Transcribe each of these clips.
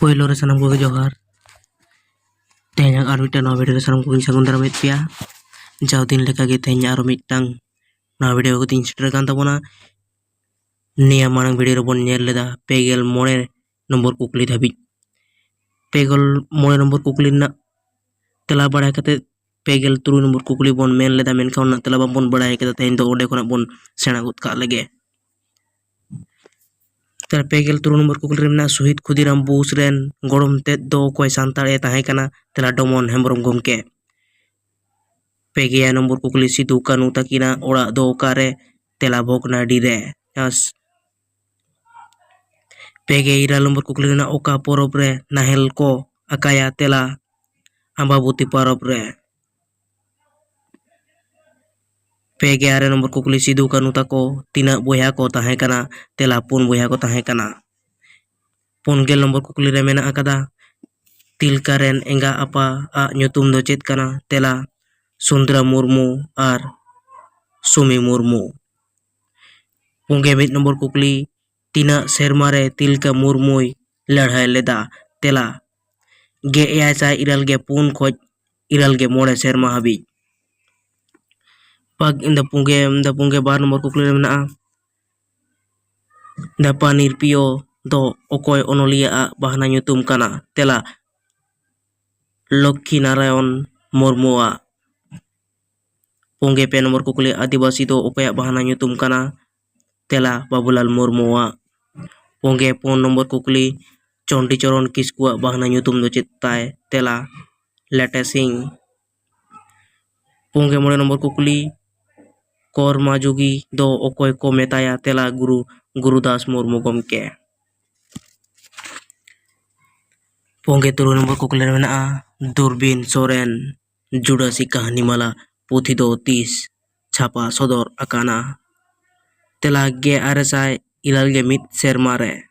Pueblo रे sanam koge johar tehnya ar mittang nawa video re sanam koge sagun daramit pia jaw din leka ge tehnya aro mittang nawa video ko tin setter kan tabona niya manang video ro bon nyel leda pegel mone nomor kukli dhabi pegel mone nomor kukli na tela badai kate pegel turu nomor kukli bon men leda men kaun na tela bon badai kate tehnya do ode kona bon sena gut ka lege तर पेगेल तुरु number कुकुल रेमना शहीद Khudiram Bose rain गरम तेद दो कोई सांतार ए ताहे कना तेला Doman Hembrom गमके पेगेया number कुकुली सिदु Kanu ताकिना ओड़ा दो कारे तेला भोगनाडी रे यस पेगे इरा नंबर कुकुली रेना ओका परब रे नाहेल को अकाया तेला अम्बाबुती परब रे पेगे आरे नंबर कुकुली सिदु कानु ताको तीना बोया को ताहे कना तेला पुन बोया को ताहे कना पुनगेल नंबर कुकुली रे मेना akada तिलका रेन एंगा apa a nyutum do chet kana तेला सुंदरा मुर्मू आर सुमी मुर्मू पुंगे मित नंबर कुकुली तीना सेरमा रे तिलका मुर्मुई लड़ाई लेदा तेला गे एसा इरल गे पुन खोज इरल गे मोड़े सेरमा हबी pag inda punge bar nomor kukli na da panir pio do okoy onolia a bahana nyutum kana tela Lokhi Narayan Murmua punge pe nomor kukli adibasi do okoya bahana nyutum kana tela Babulal Murmua punge pon nomor kukli Chondi Choron Kiskua bahana nyutum do chitai tela Lete Singh punge mole nomor kukli Korma Jogi do okoy ko metaya tela Gurudas Murmu gomke ponge turu nomor kukli mena Durbin Soren Judasi kahani mala puthi do 30 छापा सदर akana tela ge aresai ilal ge mit sermare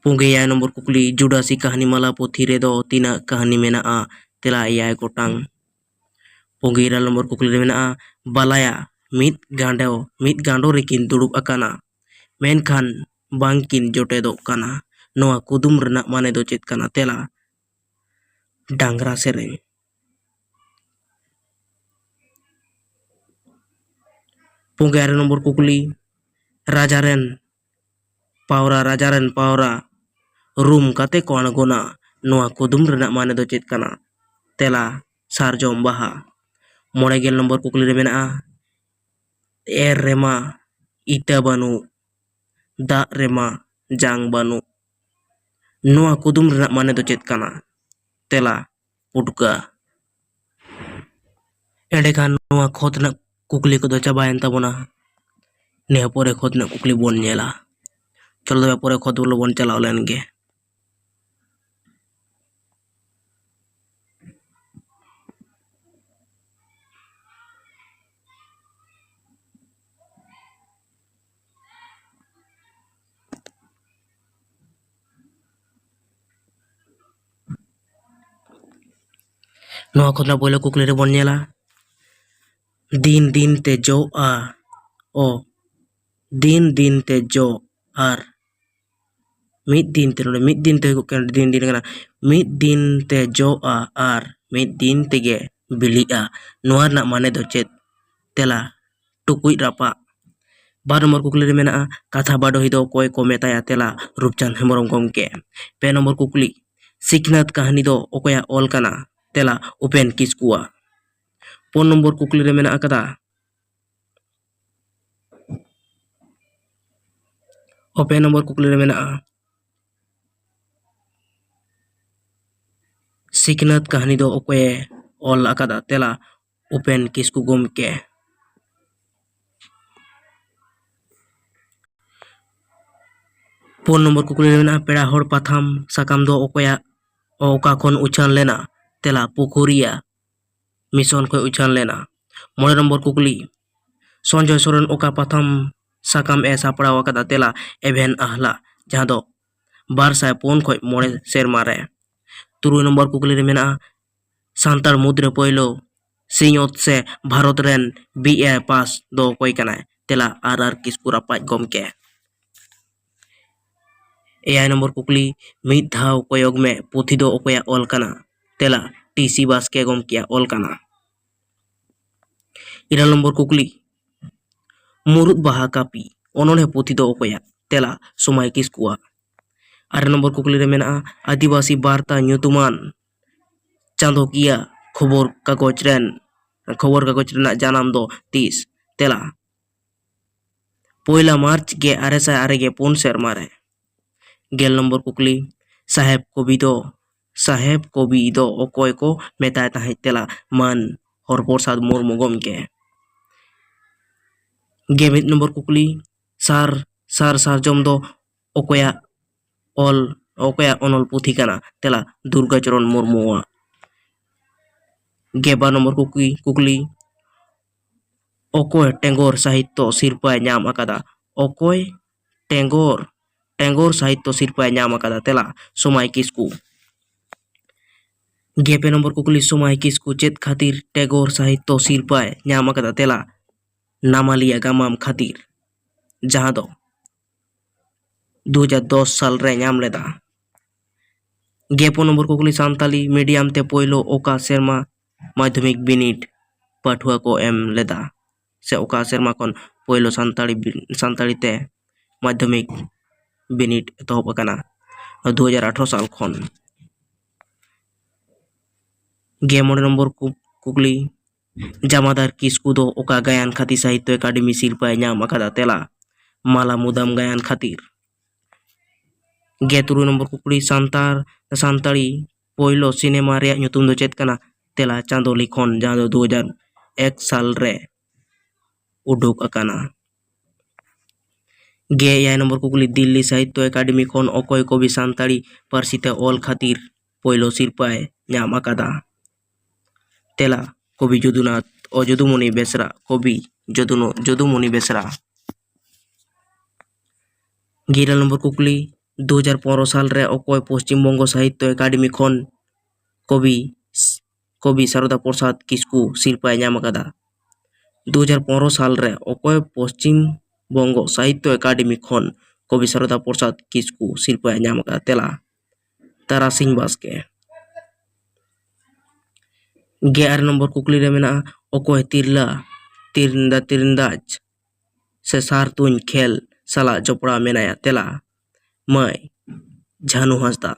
ponge ya nomor kukli Judasi kahani mala puthi re do tina kahani mena a tela ya gotang ponge ira nomor kukli mena balaya mit gando rekin durub akana menkan bangkin jote do kana noa kudum rena mane do chet kana tela dangra sereng ponge are nomor kukli rajaren paura room kate ko angona noa kudum rena mane do chet kana tela sarjom baha मोड़ेगेल number कुकली रे मेना एर रेमा इटा बानु दा रेमा जांग बानु नोआ कुदुम रेना माने दो चेत काना तेला पुटका एंडेखान नोआ खोदना कुकली को दो चाबायन ताबोना ने पोरे खोदना कुकली बोन नेला चलो दो पोरे खोदुलो बोन चलाओ लेनगे नोआ खोदना बोले कुकली रे बोन नेला दिन ते जो आ ओ दिन ते जो आर मिद दिन ते को दिन कना मिद दिन ते जो आ आर मिद दिन ते गे बिली आ नोआ ना माने दो चेत तेला टुकुई रापा बार नंबर कुकली रे मेना कथा बाडो हिदो कोय को मेताया तेला रूपचांद हेमरम गमके पे नंबर कुकली सिखनात कहानी दो ओकोया ऑल काना तेला उपेन किसकुआ फोन नंबर कुकली रे मेना akada ओपे नंबर कुकली रे मेना सिखनात कहानी दो ओकोए ऑल akada तेला उपेन किसकु गमके फोन नंबर कुकली रे मेना पेड़ा होड़ पाथाम साकाम दो ओकोया ओका खन उछान लेना तेला पुखुरिया मिशन को उछान लेना मोड़े नंबर कुकली संजय सोरेन ओका पाथाम साकाम ए सापड़ा wakada तेला एवेन आहला जहां दो बार साय पोन खोय मोड़े सेरमा रे तुरु नंबर कुकली रे मेना सांतार मुद्रे पहलो सिंहत से भारत रेन BA पास दो कोई कना तेला RR किसकुरा पाज गमके एआई नंबर कुकली मिद धाव कोयग में पुथी दो ओकोया ऑल कना तेला टीसी बास्के गमकेया ऑल कना। इराल नंबर कुकली मुरुद बाहा कापी ओनोने पुथी दो ओकोया तेला सोमाय किस्कुआ। आरे नंबर कुकली रे मेना आदिवासी वार्ता ᱧᱩᱛᱩᱢᱟᱱ चांदोकिया खबर कागज रेना जानाम दो तीस तेला पहला मार्च गे 1894 सेरमा रे। गेल नंबर कुकली साहेब कवि दो ओकोय को मेताय ताहे तेला मान हरप्रसाद मुर्मू गमके। गेमित नंबर कुकली सार सारजम दो ओकोया अनल पुथी कना तेला दुर्गाचरण मुर्मुआ। गेबा नंबर कुकली ओकोय टेंगोर साहित्य सिरपाय नाम अकादा ओकोय टेंगोर साहित्य सिरपाय नाम अकादा तेला सोमाय किस्कू। गेपे नंबर कुकली सोमाय किस्कू चेत खातिर टेगोर साहित्य सिरपाय नाम अकादा तेला नामालिया गामाम खातिर जहां दो 2010 साल रे नाम लेदा। गेपो नंबर कुकली सांताली मीडियम ते पोइलो ओका सेरमा माध्यमिक बिनिट पाठुआ को एम लेदा से ओका सेरमा खन पोइलो सांताली ते माध्यमिक बिनिट एतहब अकाना 2018 साल खन। गेमोड़े नंबर कुकली जामादार किस्कू दो ओका गायन खातिर साहित्य एकाडेमी सिरपाय नाम अकादा तेला माला मुदाम गायन खातिर। गेतुरु नंबर कुकली सांताली पोइलो सिनेमा रे ᱧᱩᱛᱩᱢ दो चेत कना तेला चांदोली खन जहां दो 2001 साल रे उडुक अकाना। गे 6 नंबर कुकली दिल्ली साहित्य एकाडेमी खन ओकोय कवि सांताली पारसीते ऑल खातिर पोइलो सिरपाय नाम अकादा तेला कवि जदुमणि बेसरा। गिरल नंबर कुकली 2015 साल रे ओकोय पश्चिम बंग साहित्य एकाडेमी खन कवि शारदा प्रसाद किस्कू सिरपाय नाम अकादा। 2015 साल रे ओकोय पश्चिम बंग साहित्य एकाडेमी खन कवि शारदा प्रसाद किस्कू सिरपाय नाम अकादा तेला तारासिंह बास्के। 11 नंबर कुकली रे मेना ओकोय तीरंदाज से सार तुन खेल साला जपड़ा मेनाया तेला मय झानु हांसदा।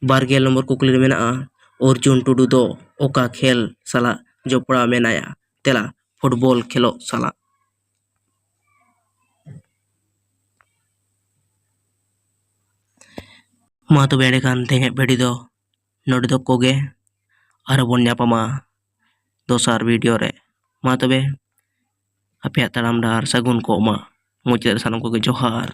12 नंबर कुकली रे मेना अर्जुन टुडू दो ओका खेल साला जपड़ा मेनाया तेला फुटबॉल खेलो साला। मा तो बेड़े खान तेहे बेड़ी दो नोड़ी दो कोगे आरो बन ᱧᱟᱯᱟᱢᱟ दोसार वीडियो रे। मा तबे आपे ताड़ाम डाहर सगुन को मा मुचाद सानम को जोहार।